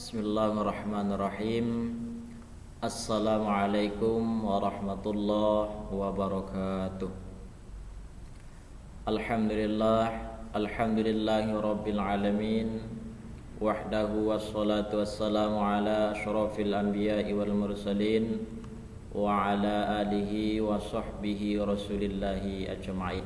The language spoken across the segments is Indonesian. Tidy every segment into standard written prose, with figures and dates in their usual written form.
Bismillahirrahmanirrahim. Assalamualaikum warahmatullahi wabarakatuh. Alhamdulillahi rabbil alamin. Wahdahu wassalatu wassalamu ala asyrafil anbiya'i wal mursalin wa ala alihi wa sahbihi rasulillahi ajma'in.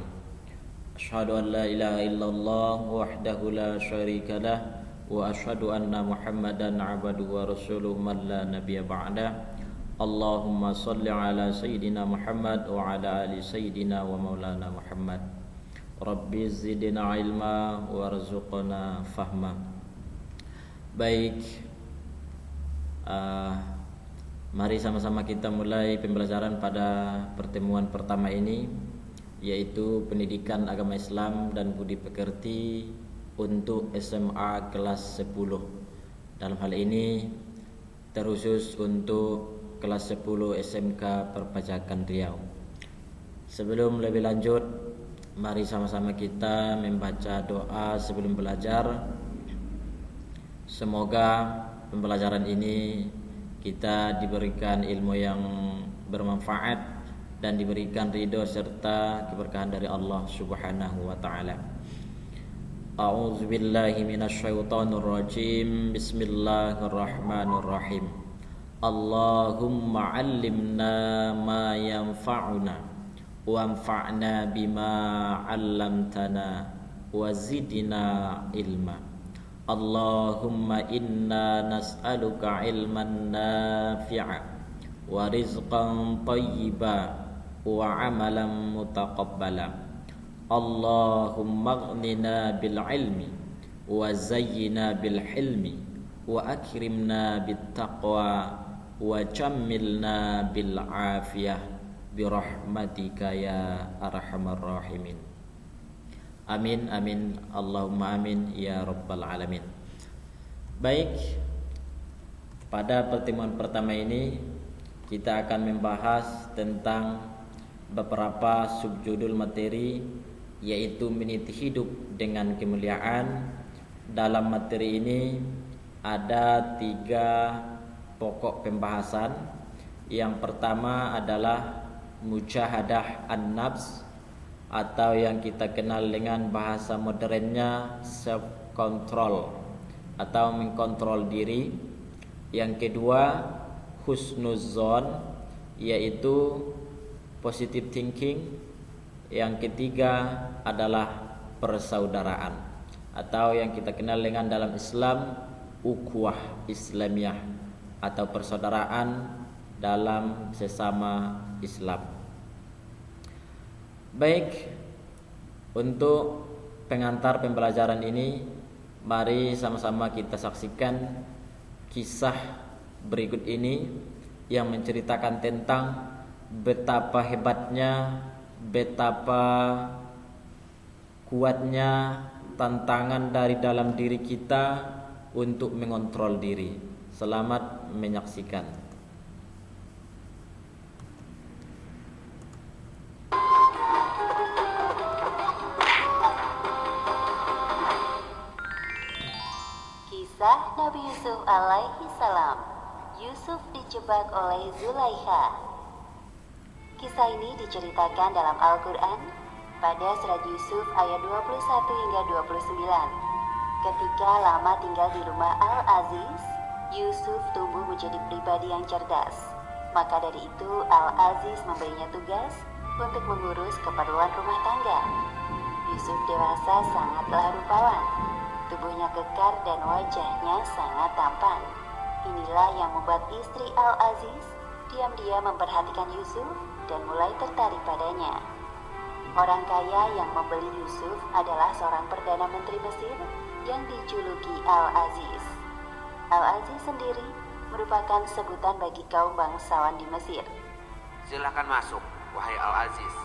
Asyhadu an la ilaha illallah wahdahu la syarika lah wa asyhadu anna Muhammadan abduhu wa rasuluhu man la nabiyya ba'dah. Allahumma shalli ala sayyidina Muhammad wa ala ali sayyidina wa maulana Muhammad. Rabbi zidna ilma warzuqna fahma. Baik, mari sama-sama kita mulai pembelajaran pada pertemuan pertama ini, yaitu pendidikan agama Islam dan budi pekerti untuk SMA kelas 10. Dalam hal ini terkhusus untuk kelas 10 SMK Perpajakan Riau. Sebelum lebih lanjut, mari sama-sama kita membaca doa sebelum belajar. Semoga pembelajaran ini kita diberikan ilmu yang bermanfaat dan diberikan ridho serta keberkahan dari Allah Subhanahu wa taala. A'udzu billahi minasyaitonir rajim. Bismillahirrahmanirrahim. Allahumma 'allimna ma yanfa'una wanfa'na bima 'allamtana wa zidna ilma. Allahumma inna nas'aluka ilman nafi'a wa rizqan thayyiba wa 'amalan mutaqabbala. Allahumma aghnina bil ilmi wa zayyina bil hilmi wa akrimna bit taqwa wa jammilna bil afiyah bi rahmatika ya arhamar rahimin. Amin amin Allahumma amin ya rabbal alamin. Baik, pada pertemuan pertama ini kita akan membahas tentang beberapa subjudul materi, yaitu meniti hidup dengan kemuliaan. Dalam materi ini ada 3 pokok pembahasan. Yang pertama adalah mujahadah an-nafs, atau yang kita kenal dengan bahasa modernnya self control atau mengkontrol diri. Yang kedua husnuzon, yaitu positive thinking. Yang ketiga adalah persaudaraan, atau yang kita kenal dengan dalam Islam ukhuwah Islamiyah atau persaudaraan dalam sesama Islam. Baik, untuk pengantar pembelajaran ini, mari sama-sama kita saksikan kisah berikut ini yang menceritakan tentang betapa hebatnya, betapa kuatnya tantangan dari dalam diri kita untuk mengontrol diri. Selamat menyaksikan. Kisah Nabi Yusuf alaihi salam. Yusuf dijebak oleh Zulaikha. Kisah ini diceritakan dalam Al-Quran pada surat Yusuf ayat 21 hingga 29. Ketika lama tinggal di rumah Al-Aziz, Yusuf tumbuh menjadi pribadi yang cerdas. Maka dari itu Al-Aziz memberinya tugas untuk mengurus keperluan rumah tangga. Yusuf dewasa sangatlah rupawan. Tubuhnya kekar dan wajahnya sangat tampan. Inilah yang membuat istri Al-Aziz diam-diam memperhatikan Yusuf dan mulai tertarik padanya. Orang kaya yang membeli Yusuf adalah seorang Perdana Menteri Mesir yang dijuluki Al-Aziz. Al-Aziz sendiri merupakan sebutan bagi kaum bangsawan di Mesir. Silakan masuk, wahai Al-Aziz.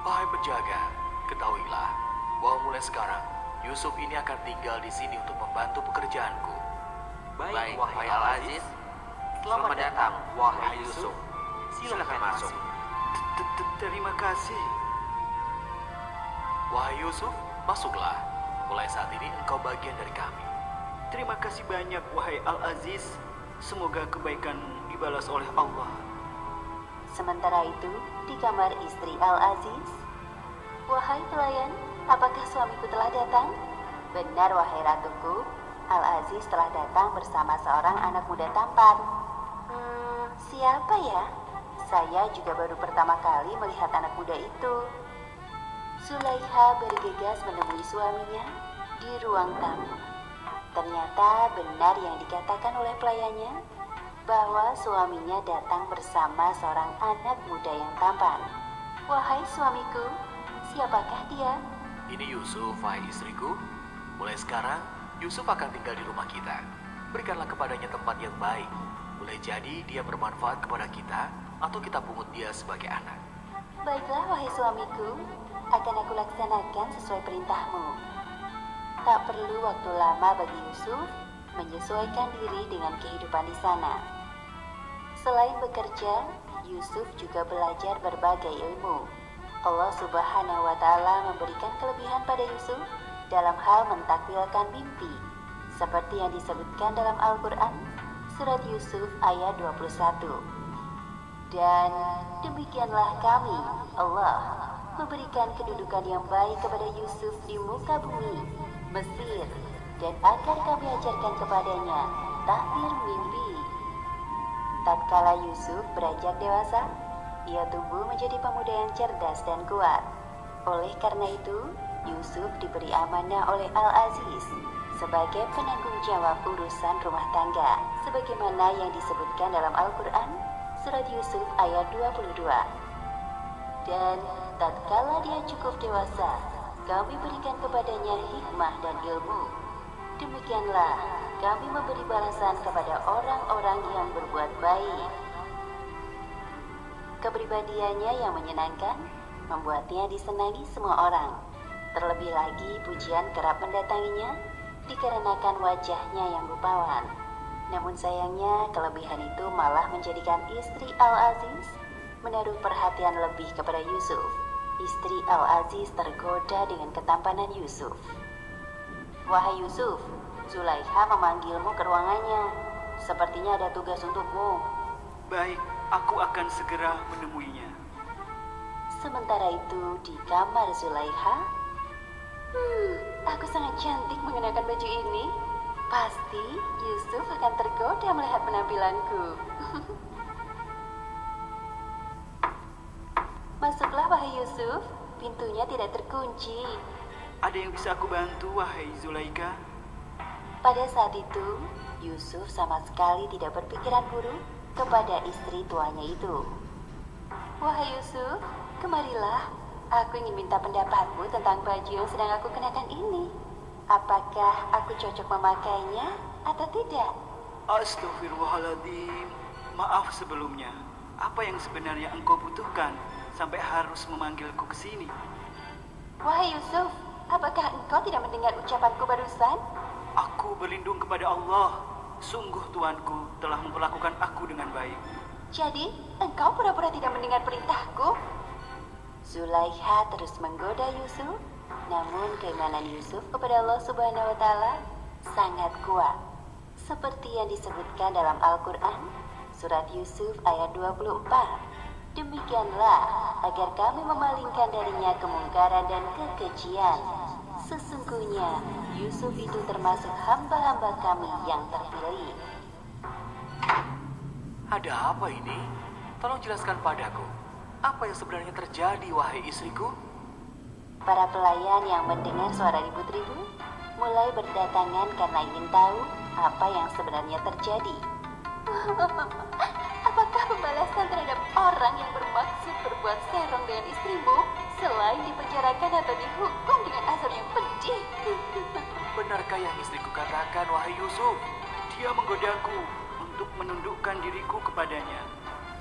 Wahai penjaga, ketahuilah bahwa mulai sekarang Yusuf ini akan tinggal di sini untuk membantu pekerjaanku. Baik, wahai Al-Aziz. Selamat datang, wahai Yusuf. Silakan masuk. Terima kasih. Wahai Yusuf, masuklah. Mulai saat ini engkau bagian dari kami. Terima kasih banyak, wahai Al-Aziz. Semoga kebaikanmu dibalas oleh Allah. Sementara itu, di kamar istri Al-Aziz, "Wahai pelayan, apakah suamiku telah datang?" "Benar, wahai ratuku, Al-Aziz telah datang bersama seorang anak muda tampan." Siapa ya? Saya juga baru pertama kali melihat anak muda itu." Zulaikha bergegas menemui suaminya di ruang tamu. Ternyata benar yang dikatakan oleh pelayannya, bahwa suaminya datang bersama seorang anak muda yang tampan. "Wahai suamiku, siapakah dia?" Ini Yusuf, wahai istriku. Mulai sekarang, Yusuf akan tinggal di rumah kita. Berikanlah kepadanya tempat yang baik. Boleh jadi dia bermanfaat kepada kita, atau kita pungut dia sebagai anak. "Baiklah, wahai suamiku, akan aku laksanakan sesuai perintahmu." Tak perlu waktu lama bagi Yusuf menyesuaikan diri dengan kehidupan di sana. Selain bekerja, Yusuf juga belajar berbagai ilmu. Allah Subhanahu wa Ta'ala memberikan kelebihan pada Yusuf dalam hal mentakwilkan mimpi, seperti yang disebutkan dalam Al-Quran, surat Yusuf ayat 21. "Dan demikianlah kami, Allah, memberikan kedudukan yang baik kepada Yusuf di muka bumi Mesir, dan agar kami ajarkan kepadanya takbir mimpi." Tatkala Yusuf beranjak dewasa, ia tumbuh menjadi pemuda yang cerdas dan kuat. Oleh karena itu, Yusuf diberi amanah oleh Al-Aziz sebagai penanggung jawab urusan rumah tangga, sebagaimana yang disebutkan dalam Al-Quran, surat Yusuf ayat 22. "Dan tatkala dia cukup dewasa, kami berikan kepadanya hikmah dan ilmu. Demikianlah kami memberi balasan kepada orang-orang yang berbuat baik." Kepribadiannya yang menyenangkan membuatnya disenangi semua orang. Terlebih lagi pujian kerap mendatanginya dikarenakan wajahnya yang rupawan. Namun sayangnya kelebihan itu malah menjadikan istri Al-Aziz menaruh perhatian lebih kepada Yusuf. Istri Al-Aziz tergoda dengan ketampanan Yusuf. "Wahai Yusuf, Zulaikha memanggilmu ke ruangannya. Sepertinya ada tugas untukmu." Baik, aku akan segera menemuinya. Sementara itu di kamar Zulaikha, "Aku sangat cantik mengenakan baju ini. Pasti Yusuf akan tergoda melihat penampilanku." "Masuklah, wahai Yusuf, pintunya tidak terkunci." Ada yang bisa aku bantu, wahai Zulaikha? Pada saat itu, Yusuf sama sekali tidak berpikiran buruk kepada istri tuanya itu. "Wahai Yusuf, kemarilah. Aku ingin minta pendapatmu tentang baju yang sedang aku kenakan ini. Apakah aku cocok memakainya atau tidak?" Astaghfirullahaladzim. Maaf sebelumnya. Apa yang sebenarnya engkau butuhkan sampai harus memanggilku ke sini? "Wahai Yusuf, apakah engkau tidak mendengar ucapanku barusan?" Aku berlindung kepada Allah. Sungguh Tuanku telah memperlakukan aku dengan baik. "Jadi, engkau pura-pura tidak mendengar perintahku?" Zulaikha terus menggoda Yusuf, namun keimanan Yusuf kepada Allah Subhanahu wa Ta'ala sangat kuat. Seperti yang disebutkan dalam Al-Quran, surat Yusuf ayat 24. "Demikianlah agar kami memalingkan darinya kemungkaran dan kekejian. Sesungguhnya Yusuf itu termasuk hamba-hamba kami yang terpilih." Ada apa ini? Tolong jelaskan padaku. Apa yang sebenarnya terjadi, wahai istriku? Para pelayan yang mendengar suara ribut-ribut mulai berdatangan karena ingin tahu apa yang sebenarnya terjadi. "Apakah pembalasan terhadap orang yang bermaksud berbuat serong dengan istrimu selain dipenjarakan atau dihukum dengan azab yang pedih?" Benarkah yang istriku katakan, wahai Yusuf? Dia menggodaku untuk menundukkan diriku kepadanya.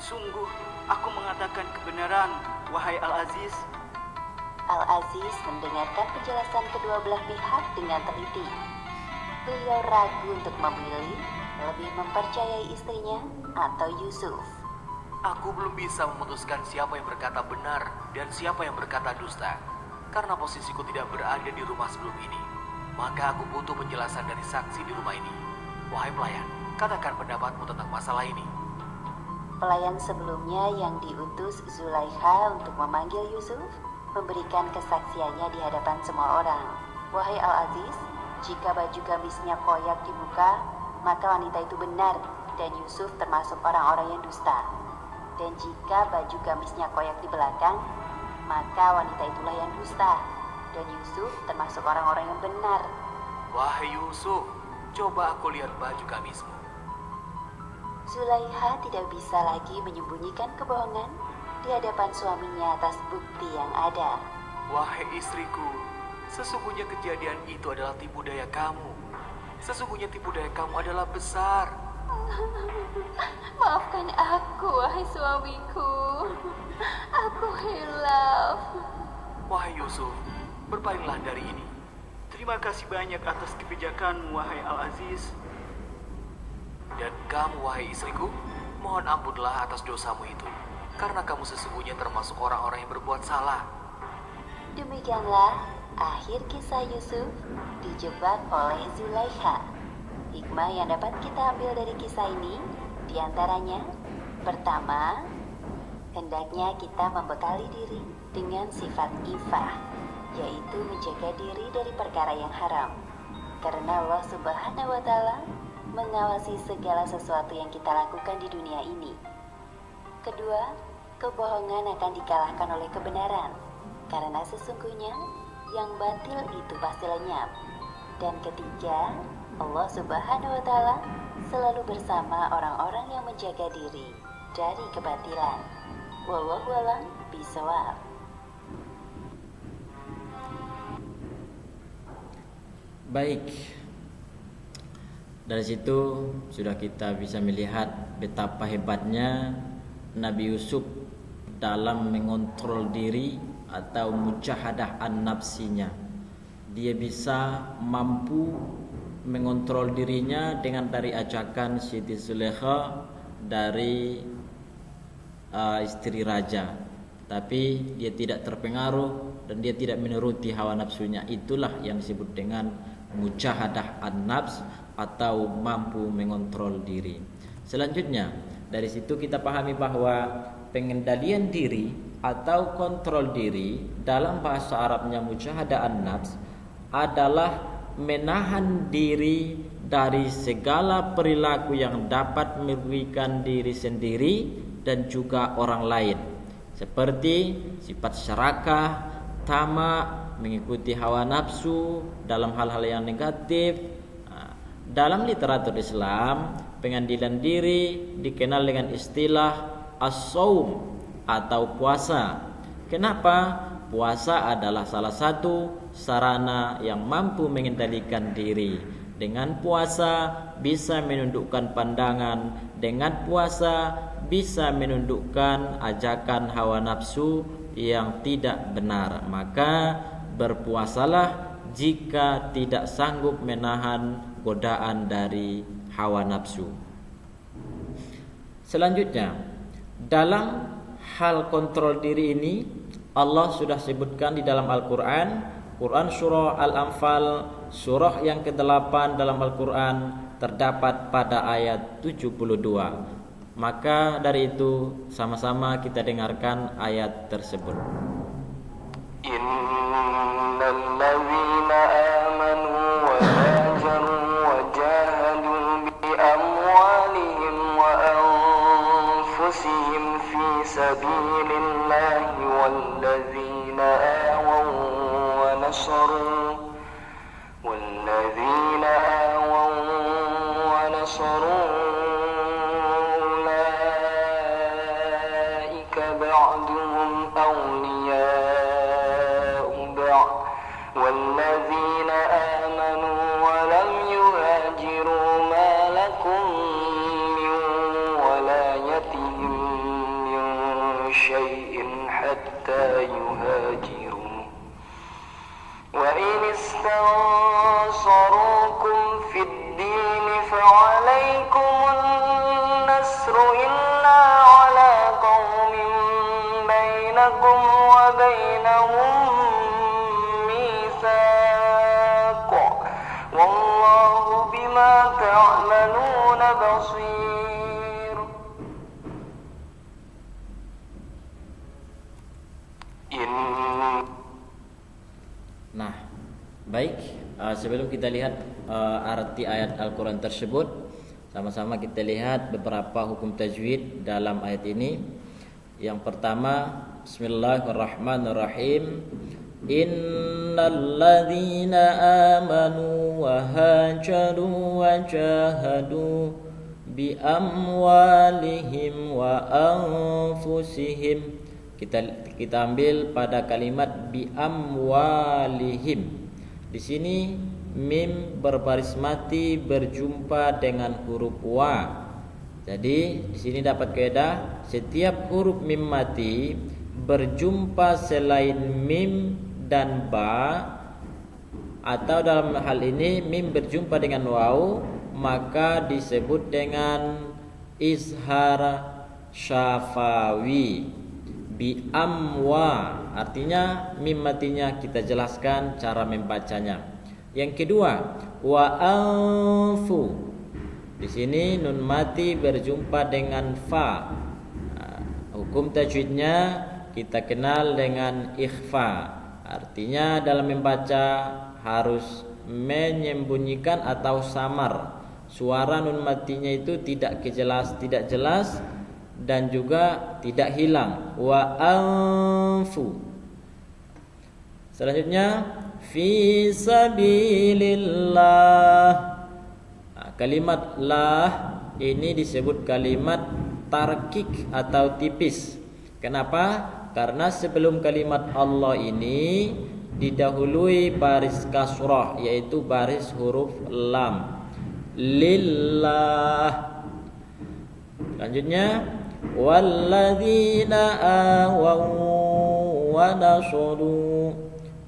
Sungguh, aku mengatakan kebenaran, wahai Al-Aziz. Al-Aziz mendengarkan penjelasan kedua belah pihak dengan teliti. Beliau ragu untuk memilih lebih mempercayai istrinya atau Yusuf. Aku belum bisa memutuskan siapa yang berkata benar dan siapa yang berkata dusta, karena posisiku tidak berada di rumah sebelum ini. Maka aku butuh penjelasan dari saksi di rumah ini. Wahai pelayan, katakan pendapatmu tentang masalah ini. Pelayan sebelumnya yang diutus Zulaikha untuk memanggil Yusuf memberikan kesaksiannya di hadapan semua orang. Wahai Al-Aziz, jika baju gamisnya koyak dibuka, maka wanita itu benar dan Yusuf termasuk orang-orang yang dusta. Dan jika baju gamisnya koyak di belakang, maka wanita itulah yang dusta dan Yusuf termasuk orang-orang yang benar. Wahai Yusuf, coba aku lihat baju gamismu. Zulaikha tidak bisa lagi menyembunyikan kebohongan di hadapan suaminya atas bukti yang ada. Wahai istriku, sesungguhnya kejadian itu adalah tipu daya kamu. Sesungguhnya tipu daya kamu adalah besar. Maafkan aku, wahai suamiku. Aku hilaf. Wahai Yusuf, berpalinglah dari ini. Terima kasih banyak atas kebijakanmu, wahai Al-Aziz. Dan kamu, wahai istriku, mohon ampunlah atas dosamu itu, karena kamu sesungguhnya termasuk orang-orang yang berbuat salah. Demikianlah akhir kisah Yusuf dijebak oleh Zulaikha. Hikmah yang dapat kita ambil dari kisah ini diantaranya, pertama, hendaknya kita membekali diri dengan sifat ifah, yaitu menjaga diri dari perkara yang haram, karena Allah Subhanahu wa Ta'ala mengawasi segala sesuatu yang kita lakukan di dunia ini. Kedua, kebohongan akan dikalahkan oleh kebenaran, karena sesungguhnya yang batil itu pasti lenyap. Dan ketiga, Allah Subhanahu wa Ta'ala selalu bersama orang-orang yang menjaga diri dari kebatilan. Wallahu a'lam bishawab. Baik, dari situ sudah kita bisa melihat betapa hebatnya Nabi Yusuf dalam mengontrol diri atau mujahadah an-nafsinya. Dia bisa mampu mengontrol dirinya dengan dari ajakan Siti Zulaikha dari istri raja, tapi dia tidak terpengaruh dan dia tidak menuruti hawa nafsunya. Itulah yang disebut dengan mujahadah an-nafs atau mampu mengontrol diri. Selanjutnya, dari situ kita pahami bahwa pengendalian diri atau kontrol diri dalam bahasa Arabnya mujahadah an-nafs adalah menahan diri dari segala perilaku yang dapat merugikan diri sendiri dan juga orang lain, seperti sifat serakah, tamak, mengikuti hawa nafsu dalam hal-hal yang negatif. Dalam literatur Islam, pengendalian diri dikenal dengan istilah as-saum atau puasa. Kenapa? Puasa adalah salah satu sarana yang mampu mengendalikan diri. Dengan puasa bisa menundukkan pandangan, dengan puasa bisa menundukkan ajakan hawa nafsu yang tidak benar. Maka berpuasalah jika tidak sanggup menahan godaan dari hawa nafsu. Selanjutnya, dalam hal kontrol diri ini Allah sudah sebutkan di dalam Al-Quran. Quran surah Al-Anfal, surah yang ke-8 dalam Al-Quran, terdapat pada ayat 72. Maka dari itu sama-sama kita dengarkan ayat tersebut. Innal ladzina amanu wa hajaru wa jahadu bi amwalihim wa anfusihim fi sabilillahi wal ladzina awaw wa nasaru بعضهم أولياء بعض والذين آمنوا ولم يهاجروا ما لكم من ولايتهم من شيء حتى يهاجروا وإن استنصروكم في الدين فعليكم النصر إلا على قوم بينكم وبينهم ميثاق Nah, baik, sebelum kita lihat arti ayat Al-Quran tersebut, sama-sama kita lihat beberapa hukum tajwid dalam ayat ini. Yang pertama, Bismillahirrahmanirrahim. Innalladzina amanu wa hajaru wa jahadu bi amwalihim wa anfusihim. Kita ambil pada kalimat bi amwalihim. Di sini mim berbaris mati berjumpa dengan huruf wa. Jadi di sini dapat kaidah, setiap huruf mim mati berjumpa selain mim dan ba, atau dalam hal ini mim berjumpa dengan waw, maka disebut dengan izhar syafawi. Bi amwa, artinya mim matinya kita jelaskan cara membacanya. Yang kedua, wa anfu. Di sini nun mati berjumpa dengan fa. Hukum tajwidnya kita kenal dengan ikhfa. Artinya dalam membaca harus menyembunyikan atau samar. Suara nun matinya itu tidak jelas dan juga tidak hilang. Wa anfu. Selanjutnya fi sabilillah. Kalimat lah ini disebut kalimat tarkik atau tipis. Kenapa? Karena sebelum kalimat Allah ini didahului baris kasrah, yaitu baris huruf lam. Lillah. Selanjutnya walladzina awaw wa nasaru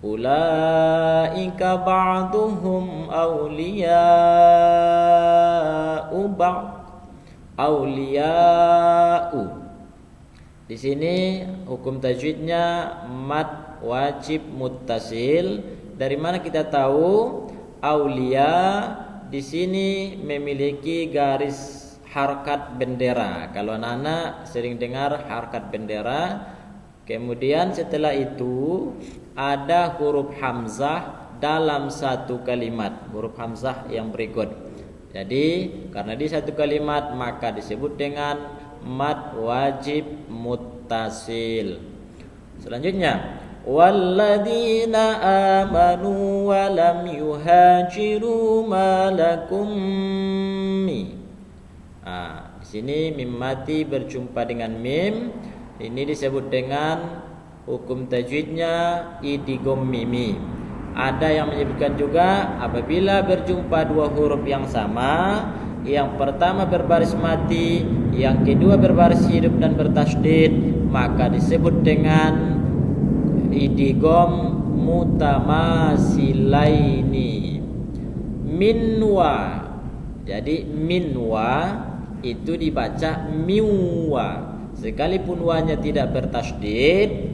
ulaika ba'duhum awliya'u awliya'u. Di sini hukum tajwidnya mad wajib muttasil. Dari mana kita tahu? Aulia di sini memiliki garis harkat bendera. Kalau anak-anak sering dengar harkat bendera. Kemudian setelah itu ada huruf hamzah dalam satu kalimat, huruf hamzah yang berikut. Jadi karena di satu kalimat maka disebut dengan mad wajib muttasil. Selanjutnya walladzina amanu wa lam yuhajiru ma lakum mi. Di sini mim mati berjumpa dengan mim. Ini disebut dengan hukum tajwidnya idgham mimi. Ada yang menyebutkan juga apabila berjumpa dua huruf yang sama, yang pertama berbaris mati, yang kedua berbaris hidup dan bertasydid, maka disebut dengan idgham mutamasilaini. Minwa. Jadi minwa itu dibaca miwa. Sekalipun wanya tidak bertasydid,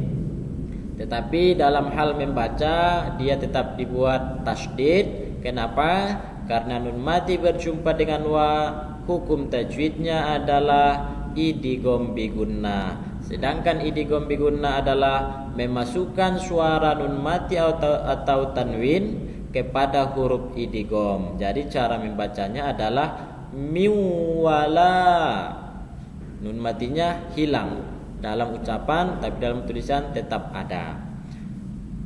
tetapi dalam hal membaca dia tetap dibuat tasydid. Kenapa? Karena nun mati berjumpa dengan wa, hukum tajwidnya adalah idgham bi gunnah. Sedangkan idgham bi gunnah adalah memasukkan suara nun mati atau tanwin kepada huruf idgham. Jadi cara membacanya adalah miwala. Nun matinya hilang dalam ucapan, tapi dalam tulisan tetap ada.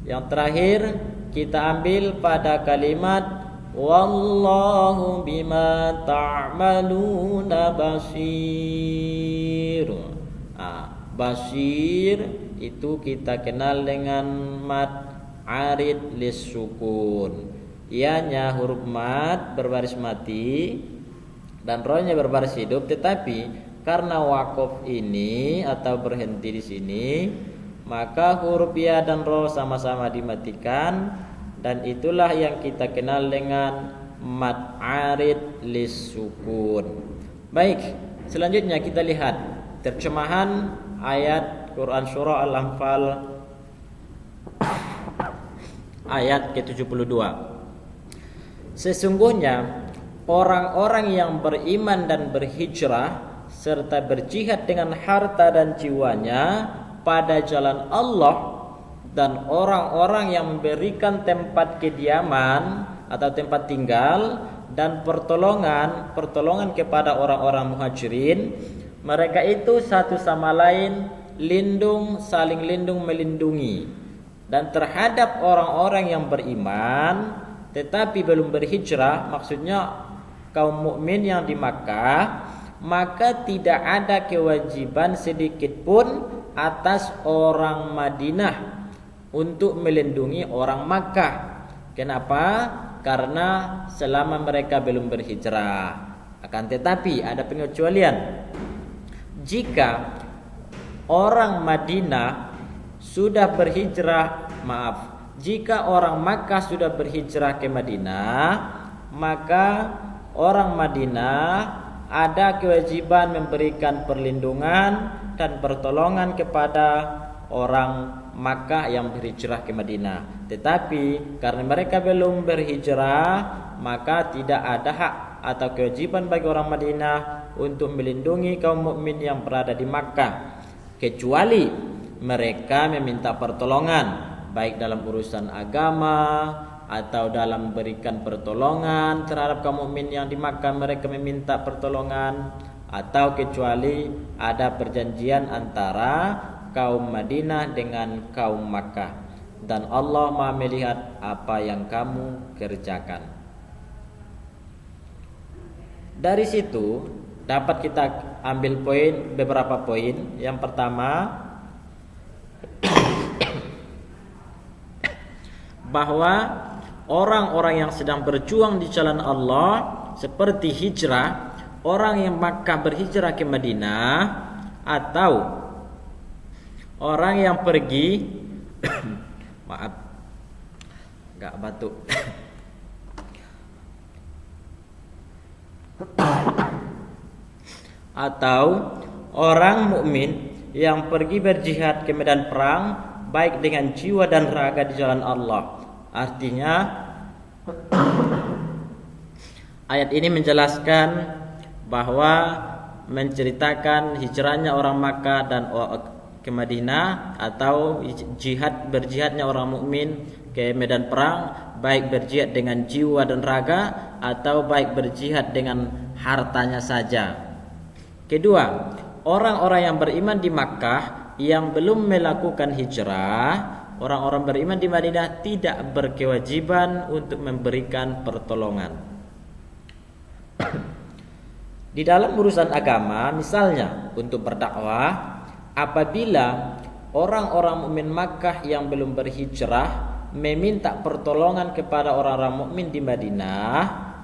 Yang terakhir kita ambil pada kalimat wallahu bima ta'maluna basir. Basir itu kita kenal dengan mad arid lis sukun. Ianya huruf mad berbaris mati dan rohnya berbaris hidup, tetapi karena wakof ini atau berhenti di sini, maka huruf ya dan roh sama-sama dimatikan, dan itulah yang kita kenal dengan mad arid lis sukun. Baik, selanjutnya kita lihat terjemahan ayat Quran surah Al-Anfal ayat ke-72. Sesungguhnya orang-orang yang beriman dan berhijrah serta berjihad dengan harta dan jiwanya pada jalan Allah dan orang-orang yang memberikan tempat kediaman atau tempat tinggal dan pertolongan kepada orang-orang muhajirin, mereka itu satu sama lain saling lindung melindungi. Dan terhadap orang-orang yang beriman tetapi belum berhijrah, maksudnya kaum mukmin yang di Makkah, maka tidak ada kewajiban sedikit pun atas orang Madinah untuk melindungi orang Makkah. Kenapa? Karena selama mereka belum berhijrah. Akan tetapi ada pengecualian. Jika orang Madinah sudah berhijrah, jika orang Makkah sudah berhijrah ke Madinah, maka orang Madinah ada kewajiban memberikan perlindungan dan pertolongan kepada orang Makkah yang berhijrah ke Madinah. Tetapi karena mereka belum berhijrah, maka tidak ada hak atau kewajiban bagi orang Madinah untuk melindungi kaum mukmin yang berada di Makkah, kecuali mereka meminta pertolongan baik dalam urusan agama atau dalam memberikan pertolongan terhadap kaum mukmin yang di Makkah, mereka meminta pertolongan, atau kecuali ada perjanjian antara kaum Madinah dengan kaum Makkah, dan Allah Maha melihat apa yang kamu kerjakan. Dari situ dapat kita ambil beberapa poin. Yang pertama, bahwa orang-orang yang sedang berjuang di jalan Allah seperti hijrah, orang yang Makkah berhijrah ke Madinah, atau orang yang pergi maaf, enggak batuk atau orang mukmin yang pergi berjihad ke medan perang baik dengan jiwa dan raga di jalan Allah. Artinya ayat ini menjelaskan bahwa menceritakan hijrahnya orang Makkah dan ke Madinah, atau berjihadnya orang mukmin ke medan perang, baik berjihad dengan jiwa dan raga atau baik berjihad dengan hartanya saja. Kedua, orang-orang yang beriman di Makkah yang belum melakukan hijrah, orang-orang beriman di Madinah tidak berkewajiban untuk memberikan pertolongan. Di dalam urusan agama, misalnya untuk berdakwah, apabila orang-orang mukmin Makkah yang belum berhijrah meminta pertolongan kepada orang-orang mukmin di Madinah,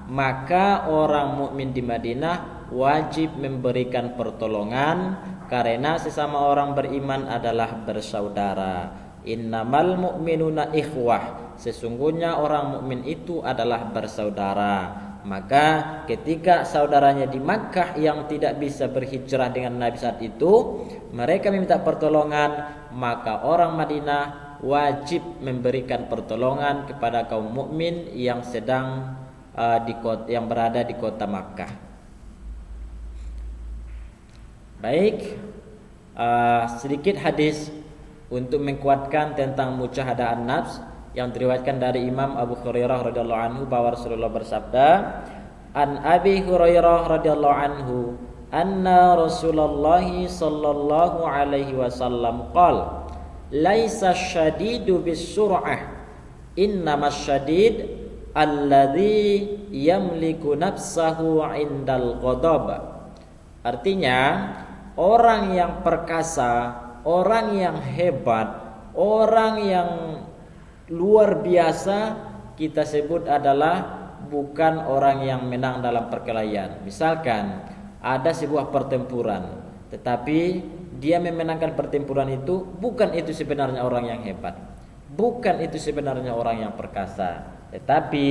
maka orang mukmin di Madinah wajib memberikan pertolongan, karena sesama orang beriman adalah bersaudara. Innamal mu'minuna ikhwah, sesungguhnya orang mukmin itu adalah bersaudara. Maka ketika saudaranya di Makkah yang tidak bisa berhijrah dengan Nabi saat itu, mereka meminta pertolongan, maka orang Madinah wajib memberikan pertolongan kepada kaum mukmin yang sedang yang berada di kota Makkah. Baik, sedikit hadis untuk menguatkan tentang mujahadah an-nafs yang diriwayatkan dari Imam Abu Hurairah radhiyallahu anhu bahwa Rasulullah bersabda, an Abi Hurairah radhiyallahu anhu anna Rasulullah sallallahu alaihi wasallam qala laisa syadidu bisur'ah innamas syadid alladzi yamliku nafsahu indal ghadab. Artinya, orang yang perkasa, orang yang hebat, orang yang luar biasa kita sebut adalah bukan orang yang menang dalam perkelahian. Misalkan ada sebuah pertempuran, tetapi dia memenangkan pertempuran itu, bukan itu sebenarnya orang yang hebat, bukan itu sebenarnya orang yang perkasa. Tetapi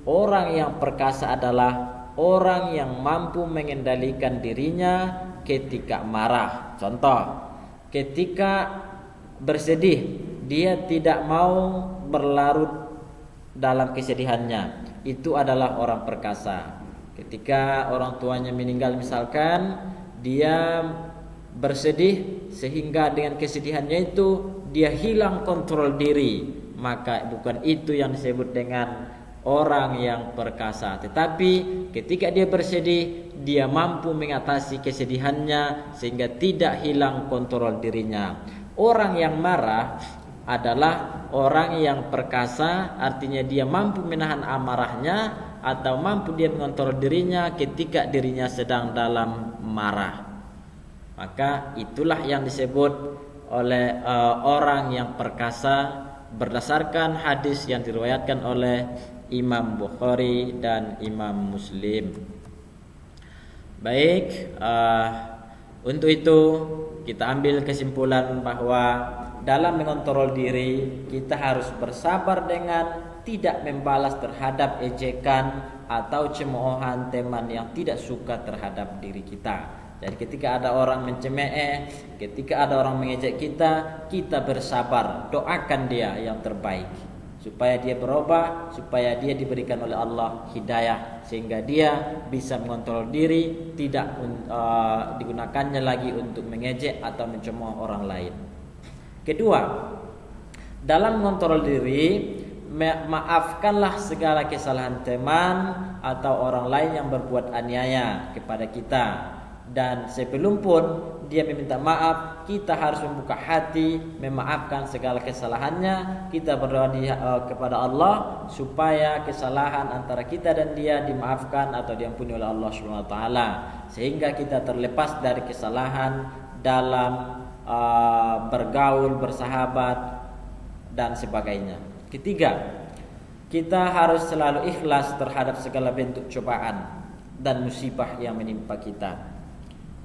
orang yang perkasa adalah orang yang mampu mengendalikan dirinya ketika marah. Contoh, ketika bersedih, dia tidak mau berlarut dalam kesedihannya. Itu adalah orang perkasa. Ketika orang tuanya meninggal misalkan, dia bersedih sehingga dengan kesedihannya itu dia hilang kontrol diri, maka bukan itu yang disebut dengan orang yang perkasa. Tetapi ketika dia bersedih, dia mampu mengatasi kesedihannya sehingga tidak hilang kontrol dirinya. Orang yang marah adalah orang yang perkasa, artinya dia mampu menahan amarahnya atau mampu dia mengontrol dirinya ketika dirinya sedang dalam marah. Maka itulah yang disebut oleh orang yang perkasa berdasarkan hadis yang diriwayatkan oleh Imam Bukhari dan Imam Muslim. Baik, untuk itu kita ambil kesimpulan bahwa dalam mengontrol diri kita harus bersabar dengan tidak membalas terhadap ejekan atau cemoohan teman yang tidak suka terhadap diri kita. Jadi ketika ada orang mencemooh, ketika ada orang mengejek kita, kita bersabar, doakan dia yang terbaik supaya dia berubah, supaya dia diberikan oleh Allah hidayah sehingga dia bisa mengontrol diri, tidak digunakannya lagi untuk mengejek atau mencemooh orang lain. Kedua, dalam mengontrol diri, maafkanlah segala kesalahan teman atau orang lain yang berbuat aniaya kepada kita. Dan sebelum pun dia meminta maaf, kita harus membuka hati, memaafkan segala kesalahannya. Kita berdoa kepada Allah supaya kesalahan antara kita dan dia dimaafkan atau diampuni oleh Allah Subhanahu wa taala, sehingga kita terlepas dari kesalahan dalam bergaul, bersahabat dan sebagainya. Ketiga, kita harus selalu ikhlas terhadap segala bentuk cobaan dan musibah yang menimpa kita,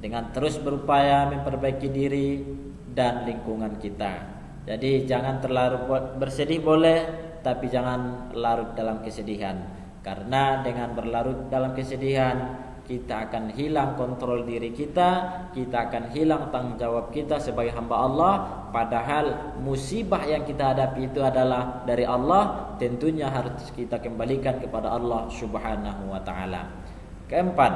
dengan terus berupaya memperbaiki diri dan lingkungan kita. Jadi jangan terlalu bersedih boleh, tapi jangan larut dalam kesedihan. Karena dengan berlarut dalam kesedihan, kita akan hilang kontrol diri kita akan hilang tanggung jawab kita sebagai hamba Allah. Padahal musibah yang kita hadapi itu adalah dari Allah, tentunya harus kita kembalikan kepada Allah Subhanahu wa taala. Keempat,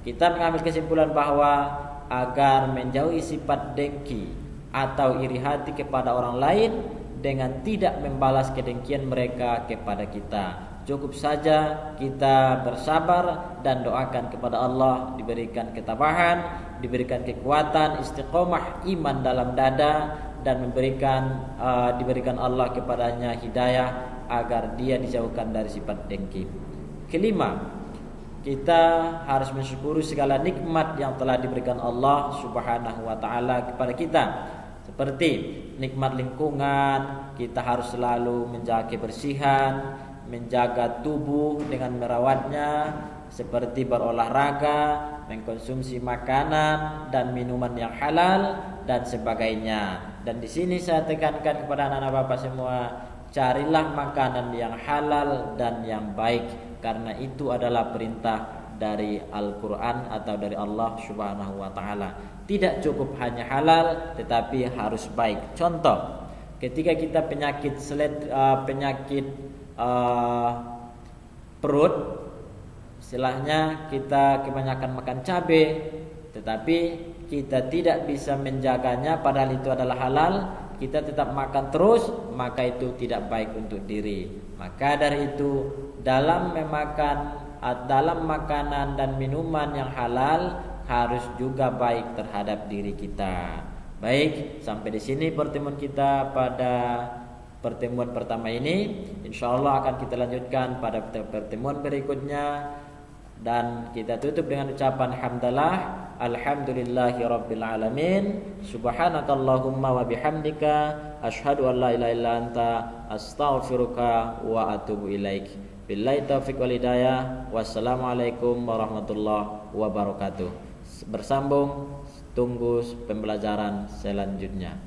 kita mengambil kesimpulan bahwa agar menjauhi sifat dengki atau iri hati kepada orang lain dengan tidak membalas kedengkian mereka kepada kita, cukup saja kita bersabar dan doakan kepada Allah diberikan ketabahan, diberikan kekuatan, istiqomah iman dalam dada, dan diberikan Allah kepadanya hidayah agar dia dijauhkan dari sifat dengki. Kelima, kita harus mensyukuri segala nikmat yang telah diberikan Allah Subhanahu wa taala kepada kita. Seperti nikmat lingkungan, kita harus selalu menjaga kebersihan, menjaga tubuh dengan merawatnya, seperti berolahraga, mengkonsumsi makanan dan minuman yang halal dan sebagainya. Dan di sini saya tekankan kepada anak-anak Bapak semua, carilah makanan yang halal dan yang baik, karena itu adalah perintah dari Al-Quran atau dari Allah Subhanahu wa taala. Tidak cukup hanya halal, tetapi harus baik. Contoh, ketika kita penyakit perut, istilahnya kita kebanyakan makan cabai, tetapi kita tidak bisa menjaganya padahal itu adalah halal, kita tetap makan terus, maka itu tidak baik untuk diri. Maka dari itu, dalam makanan dan minuman yang halal harus juga baik terhadap diri kita. Baik, sampai di sini pertemuan kita pada pertemuan pertama ini. Insyaallah akan kita lanjutkan pada pertemuan berikutnya, dan kita tutup dengan ucapan hamdalah, alhamdulillahirabbil alamin, subhanakallahumma wa bihamdika, asyhadu an la ilaha illa anta, astaghfiruka wa atubu ilaik. Billahi taufiq wal hidayah. Wassalamualaikum warahmatullahi wabarakatuh. Bersambung, tunggu pembelajaran selanjutnya.